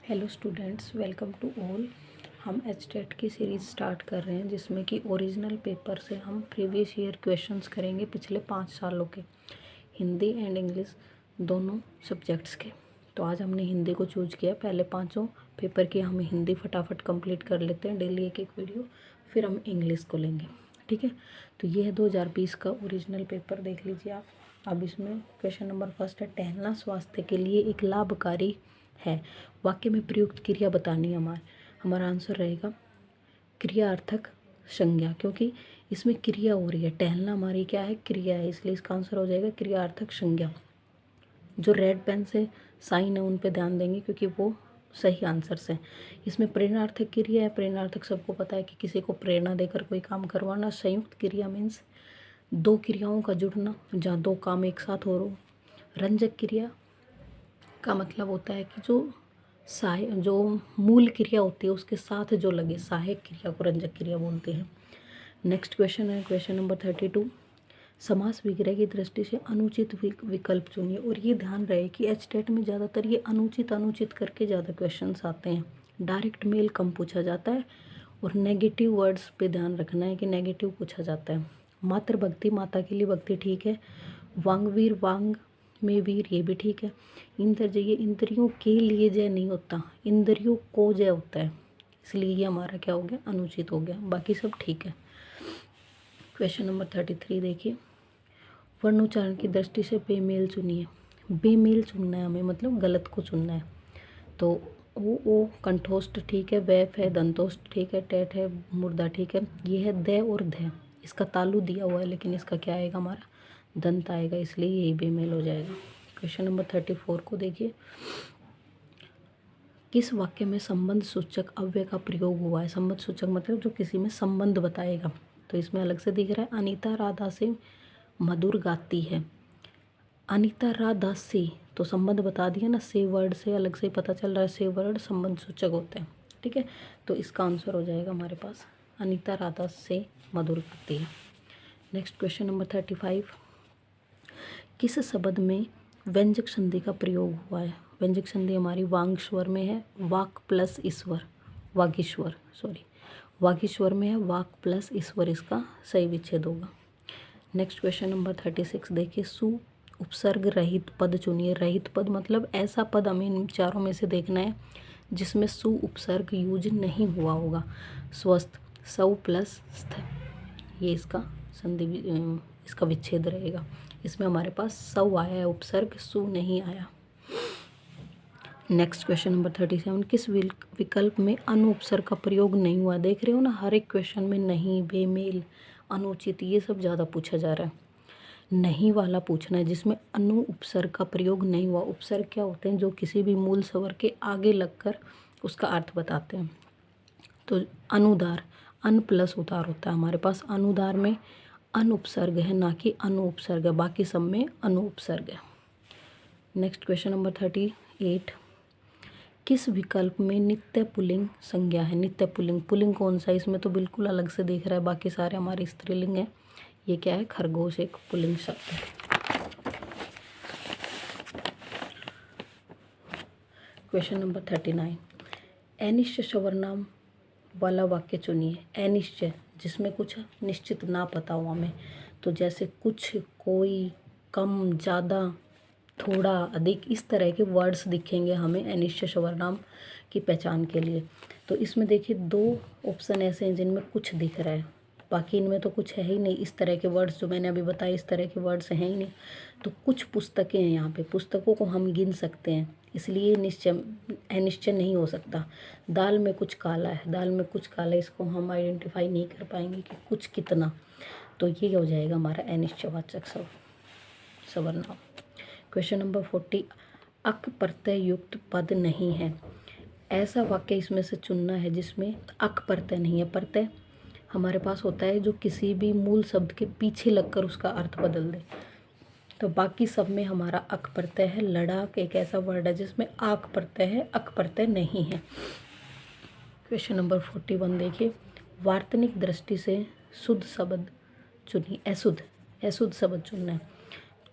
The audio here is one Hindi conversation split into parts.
Hello students, welcome to all. हम एचटेट की सीरीज़ स्टार्ट कर रहे हैं जिसमें कि ओरिजिनल पेपर से हम प्रीवियस ईयर क्वेश्चंस करेंगे पिछले 5 सालों के, हिंदी एंड इंग्लिश दोनों सब्जेक्ट्स के। तो आज हमने हिंदी को चूज किया। पहले 5 पेपर की हम हिंदी फटाफट कंप्लीट कर लेते हैं, डेली एक एक वीडियो, फिर हम इंग्लिश को लेंगे। ठीक है, तो ये है 2020 का ओरिजिनल पेपर, देख लीजिए आप। अब इसमें क्वेश्चन नंबर फर्स्ट है, टहलना स्वास्थ्य के लिए एक लाभकारी है। वाक्य में प्रयुक्त क्रिया बतानी है। हमारा आंसर रहेगा क्रियार्थक संज्ञा, क्योंकि इसमें क्रिया हो रही है। टहलना हमारी क्या है, क्रिया है, इसलिए इसका आंसर हो जाएगा क्रियार्थक संज्ञा। जो रेड पेन से साइन है उन पे ध्यान देंगे क्योंकि वो सही आंसर से। इसमें प्रेरणार्थक क्रिया है। प्रेरणार्थक सबको पता है कि किसी को प्रेरणा देकर कोई काम करवाना। संयुक्त क्रिया मीन्स दो क्रियाओं का जुड़ना जहाँ दो काम एक साथ हो रहा। रंजक क्रिया का मतलब होता है कि जो मूल क्रिया होती है उसके साथ जो लगे, सहायक क्रिया को रंजक क्रिया बोलते हैं। नेक्स्ट क्वेश्चन है क्वेश्चन नंबर 32। समास विग्रह की दृष्टि से अनुचित विकल्प चुनिए। और ये ध्यान रहे कि एचटेट में ज़्यादातर ये अनुचित करके ज़्यादा क्वेश्चंस आते हैं। डायरेक्ट मेल कम पूछा जाता है और नेगेटिव वर्ड्स पे ध्यान रखना है कि नेगेटिव पूछा जाता है। मातृभक्ति, माता के लिए भक्ति, ठीक है। वांगवीर, वांग में वीर, ये भी ठीक है। इंद्रजय, ये इंद्रियों के लिए जय नहीं होता, इंद्रियों को जय होता है, इसलिए ये हमारा क्या हो गया, अनुचित हो गया। बाकी सब ठीक है। क्वेश्चन नंबर 33 देखिए, वर्णोच्चारण की दृष्टि से बेमेल चुनिए। बेमेल चुनना है हमें, मतलब गलत को चुनना है। तो ओ कंठोष्ठ ठीक है, वैफ है, दंतोष्ठ ठीक है, टेट है, मुर्दा ठीक है। ये है द और ध, इसका तालु दिया हुआ है लेकिन इसका क्या आएगा, हमारा दंत आएगा, इसलिए यही बेमेल हो जाएगा। क्वेश्चन नंबर 34 को देखिए, किस वाक्य में संबंध सूचक अव्यय का प्रयोग हुआ है। संबंध सूचक मतलब जो किसी में संबंध बताएगा। तो इसमें अलग से दिख रहा है, अनीता राधा से मधुर गाती है। अनीता राधा से, तो संबंध बता दिया ना, से वर्ड से अलग से पता चल रहा है, से वर्ड संबंध सूचक होते हैं। ठीक है, तो इसका आंसर हो जाएगा हमारे पास अनीता राधा से मधुर गाती है। Next question number 35। किस शब्द में व्यंजक संधि का प्रयोग हुआ है। व्यंजक संधि हमारी वांग स्वर में है, वाक प्लस ईश्वर, वागीश्वर सॉरी, वागीश्वर में है, वाक प्लस ईश्वर इसका सही विच्छेद होगा। नेक्स्ट क्वेश्चन नंबर 36 देखिए, सु उपसर्ग रहित पद चुनिए। रहित पद मतलब ऐसा पद हमें इन चारों में से देखना है जिसमें सु उपसर्ग यूज नहीं हुआ होगा। स्वस्थ, सौ प्लस स्थ, ये इसका संधि इसका विच्छेद रहेगा। इसमें हमारे पास सौ आया है, उपसर्ग सु नहीं आया। Next question number 37। किस विकल्प में अनुपसर्ग का प्रयोग नहीं हुआ। देख रहे हो ना, हर एक क्वेश्चन में नहीं, बेमेल, अनुचित, ये सब ज़्यादा पूछा जा रहा है। नहीं वाला पूछना है जिसमें अनु उपसर्ग का प्रयोग नहीं हुआ। उपसर्ग क्या होते हैं, जो किसी भी मूल स्वर के आगे लगकर उसका अर्थ बताते हैं। तो अनुदार, अन प्लस उदार होता है। हमारे पास अनुदार में अनुपसर्ग है, ना कि अनुपसर्ग है, बाकी सब में अनुपसर्ग है। Next question number 38। किस विकल्प में नित्य पुल्लिंग संज्ञा है। नित्य पुल्लिंग, पुल्लिंग कौन सा है, इसमें तो बिल्कुल अलग से दिख रहा है, बाकी सारे हमारे स्त्रीलिंग है। ये क्या है, खरगोश एक पुल्लिंग शब्द है। Question number 39। अनिश्चय सर्वनाम वाला वाक्य चुनिए। अनिश्चय जिसमें कुछ निश्चित ना पता हो हमें, तो जैसे कुछ, कोई, कम, ज़्यादा, थोड़ा, अधिक, इस तरह के वर्ड्स दिखेंगे हमें अनिश्चय सर्वनाम की पहचान के लिए। तो इसमें देखिए 2 ऑप्शन ऐसे हैं जिनमें कुछ दिख रहा है, बाकी इनमें तो कुछ है ही नहीं। इस तरह के वर्ड्स जो मैंने अभी बताए, इस तरह के वर्ड्स हैं ही नहीं। तो कुछ पुस्तकें हैं यहाँ पे, पुस्तकों को हम गिन सकते हैं, इसलिए अनिश्चय नहीं हो सकता। दाल में कुछ काला है, दाल में कुछ काला, इसको हम आइडेंटिफाई नहीं कर पाएंगे कि कुछ कितना। तो ये हो जाएगा हमारा अनिश्चयवाचक सर्वनाम। Question number 40। अक प्रत्यय युक्त पद नहीं है। ऐसा वाक्य इसमें से चुनना है जिसमें अक प्रत्यय नहीं है। प्रत्यय हमारे पास होता है जो किसी भी मूल शब्द के पीछे लगकर उसका अर्थ बदल दे। तो बाकी सब में हमारा अक प्रत्यय है। लड़ाक एक ऐसा वर्ड है जिसमें आक प्रत्यय है, अक प्रत्यय नहीं है। क्वेश्चन नंबर 41 देखिए, वार्तनिक दृष्टि से शुद्ध शब्द चुनिए। अशुद्ध शब्द चुनना है।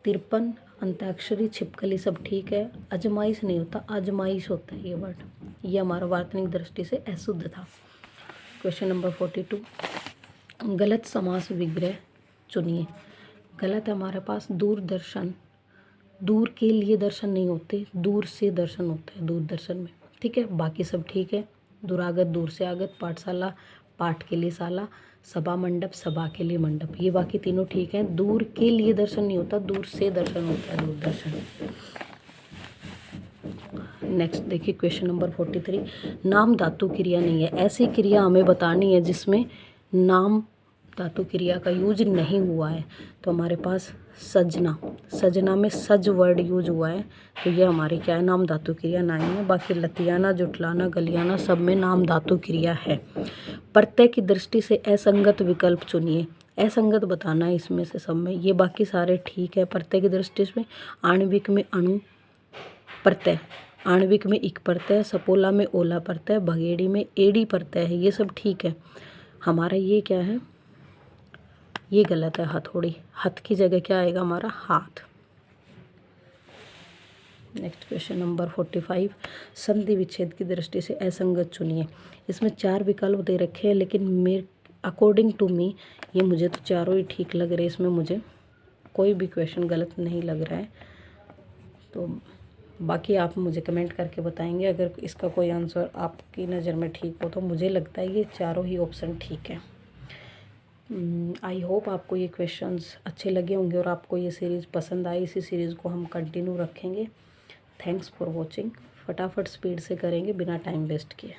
53, अंताक्षरी, छिपकली सब ठीक है। अजमाइश नहीं होता, आजमाइश होता है ये वर्ड। ये हमारा वार्तनिक दृष्टि से अशुद्ध था। क्वेश्चन नंबर 42, गलत समास विग्रह चुनिए। गलत है हमारे पास दूरदर्शन, दूर के लिए दर्शन नहीं होते, दूर से दर्शन होते हैं दूरदर्शन में, ठीक है। बाकी सब ठीक है। दुरागत, दूर से आगत, पाठशाला, पाठ के लिए शाला, सभा मंडप, सभा के लिए मंडप, ये बाकी तीनों ठीक है। दूर के लिए दर्शन नहीं होता, दूर से दर्शन होता है, दूरदर्शन। नेक्स्ट देखिए क्वेश्चन नंबर 43, नाम धातु क्रिया नहीं है। ऐसी क्रिया हमें बतानी है जिसमें नाम धातु क्रिया का यूज नहीं हुआ है। तो हमारे पास सजना, सजना में सज वर्ड यूज हुआ है, तो ये हमारी क्या है, नाम धातु क्रिया नहीं है। बाकी लतियाना, जुटलाना, गलियाना सब में नाम धातु क्रिया है। प्रत्यय की दृष्टि से असंगत विकल्प चुनिए। असंगत बताना है इसमें से सब में, ये बाकी सारे ठीक है। प्रत्यय की दृष्टि से आणविक में अणु प्रत्यय, आणविक में इक प्रत्यय, सपोला में ओला प्रत्यय, भगेड़ी में एड़ी प्रत्यय है, ये सब ठीक है। हमारा ये क्या है, ये गलत है। हथौड़ी, हथ की जगह क्या आएगा हमारा, हाथ। नेक्स्ट क्वेश्चन नंबर 45, संधि विच्छेद की दृष्टि से असंगत चुनिए। इसमें 4 विकल्प दे रखे हैं, लेकिन मेरे अकॉर्डिंग टू मी ये मुझे तो चारों ही ठीक लग रहे हैं। इसमें मुझे कोई भी क्वेश्चन गलत नहीं लग रहा है। तो बाकी आप मुझे कमेंट करके बताएंगे अगर इसका कोई आंसर आपकी नज़र में ठीक हो। तो मुझे लगता है ये चारों ही ऑप्शन ठीक है। आई होप आपको ये क्वेश्चंस अच्छे लगे होंगे और आपको ये सीरीज़ पसंद आई। इसी सीरीज़ को हम कंटिन्यू रखेंगे। Thanks for watching. फटाफट स्पीड से करेंगे बिना टाइम वेस्ट किए।